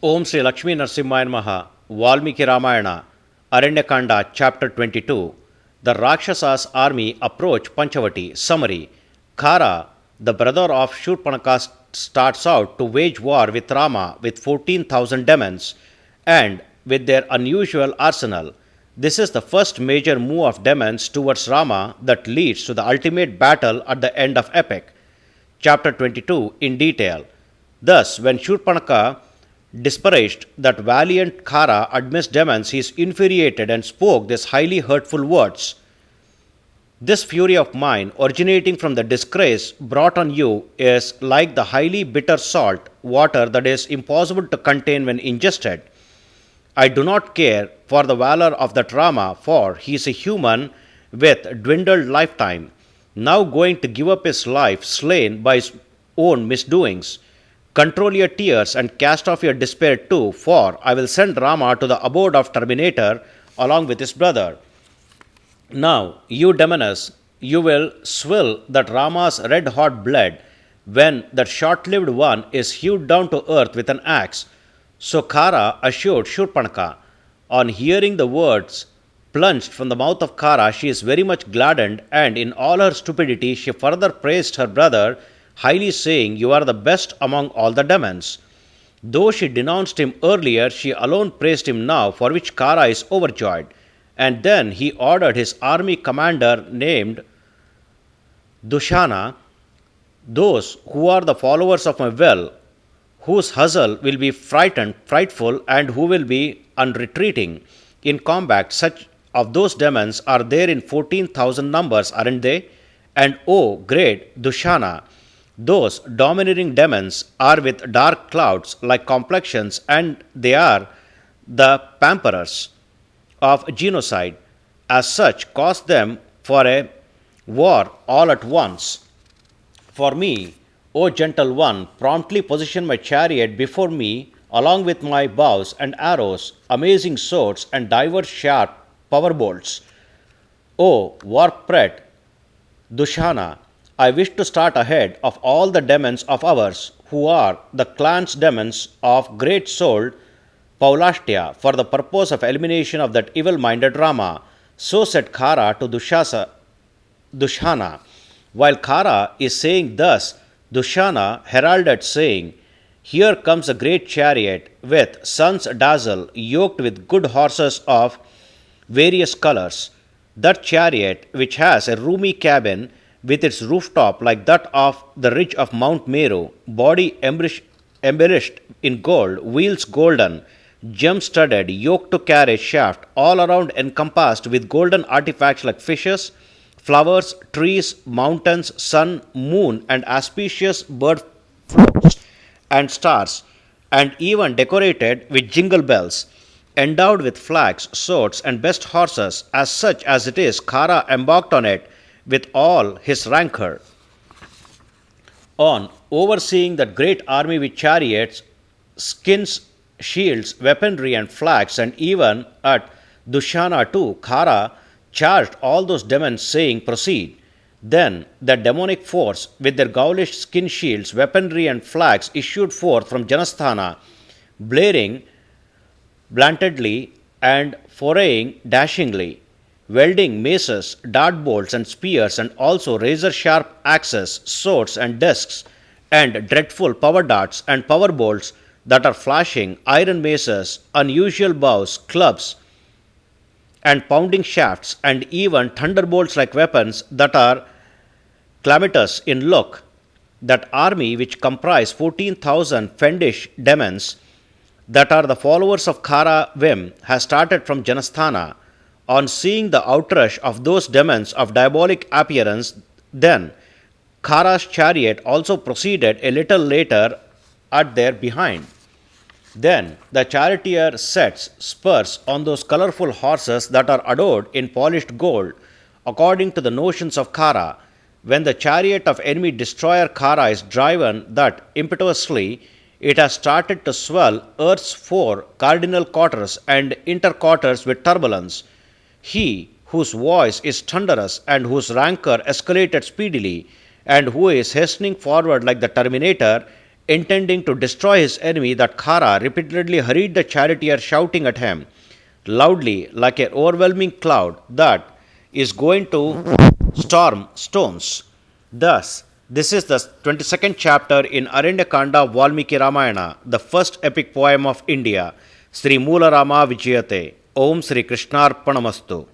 Om Sri Lakshmi Narasimhaya Namaha, Valmiki Ramayana, Aranyakanda, Chapter 22. The Rakshasas' army approach Panchavati. Summary. Khara, the brother of Shurpanaka, starts out to wage war with Rama with 14,000 demons and with their unusual arsenal. This is the first major move of demons towards Rama that leads to the ultimate battle at the end of epic. Chapter 22 in detail. Thus, when Shurpanaka disparaged that valiant Khara amidst demons, he is infuriated and spoke these highly hurtful words. This fury of mine, originating from the disgrace brought on you, is like the highly bitter salt water that is impossible to contain when ingested. I do not care for the valor of that Rama, for he is a human with dwindled lifetime, now going to give up his life slain by his own misdoings. Control your tears and cast off your despair too, for I will send Rama to the abode of Terminator along with his brother. Now, you demoness, you will swill that Rama's red-hot blood when that short-lived one is hewed down to earth with an axe. So Khara assured Shurpanaka. On hearing the words plunged from the mouth of Khara, she is very much gladdened, and in all her stupidity she further praised her brother, highly saying, "You are the best among all the demons." Though she denounced him earlier, she alone praised him now, for which Khara is overjoyed. And then he ordered his army commander named Dushana, "Those who are the followers of my will, whose hustle will be frightful, and who will be unretreating in combat, such of those demons are there in 14,000 numbers, aren't they? And oh, great Dushana, those domineering demons are with dark clouds like complexions, and they are the pamperers of genocide. As such, cause them for a war all at once. For me, O gentle one, promptly position my chariot before me, along with my bows and arrows, amazing swords, and divers sharp power bolts. O war-pret Dushana, I wish to start ahead of all the demons of ours, who are the clan's demons of great-souled Paulastya, for the purpose of elimination of that evil-minded Rama." So said Khara to Dushana. While Khara is saying thus, Dushana heralded, saying, "Here comes a great chariot with sun's dazzle, yoked with good horses of various colors. That chariot, which has a roomy cabin with its rooftop like that of the ridge of Mount Meru, body embellished in gold, wheels golden, gem-studded, yoke to carriage shaft, all around encompassed with golden artifacts like fishes, flowers, trees, mountains, sun, moon, and auspicious bird flocks and stars, and even decorated with jingle bells, endowed with flags, swords, and best horses, as such as it is, Khara embarked on it with all his rancor. On overseeing that great army with chariots, skins, shields, weaponry, and flags, and even at Dushana too, Khara charged all those demons, saying, "Proceed." Then the demonic force, with their ghoulish skin shields, weaponry, and flags, issued forth from Janasthana, blaring blantedly and foraying dashingly, wielding maces, dart bolts, and spears, and also razor-sharp axes, swords, and discs, and dreadful power darts and power bolts that are flashing, iron maces, unusual bows, clubs, and pounding shafts, and even thunderbolts like weapons that are calamitous in look. That army, which comprised 14,000 fiendish demons that are the followers of Khara Vim, has started from Janasthana. On seeing the outrush of those demons of diabolic appearance, then Khara's chariot also proceeded a little later at their behind. Then the charioteer sets spurs on those colorful horses that are adorned in polished gold, according to the notions of Khara. When the chariot of enemy destroyer Khara is driven that impetuously, it has started to swell earth's four cardinal quarters and interquarters with turbulence. He whose voice is thunderous and whose rancor escalated speedily, and who is hastening forward like the Terminator, intending to destroy his enemy, that Khara repeatedly hurried the charioteer, shouting at him loudly like an overwhelming cloud that is going to storm stones. Thus, this is the 22nd chapter in Aranyakanda Valmiki Ramayana, the first epic poem of India. Sri Moola Rama Vijayate. Om Sri Krishnarpanamastu.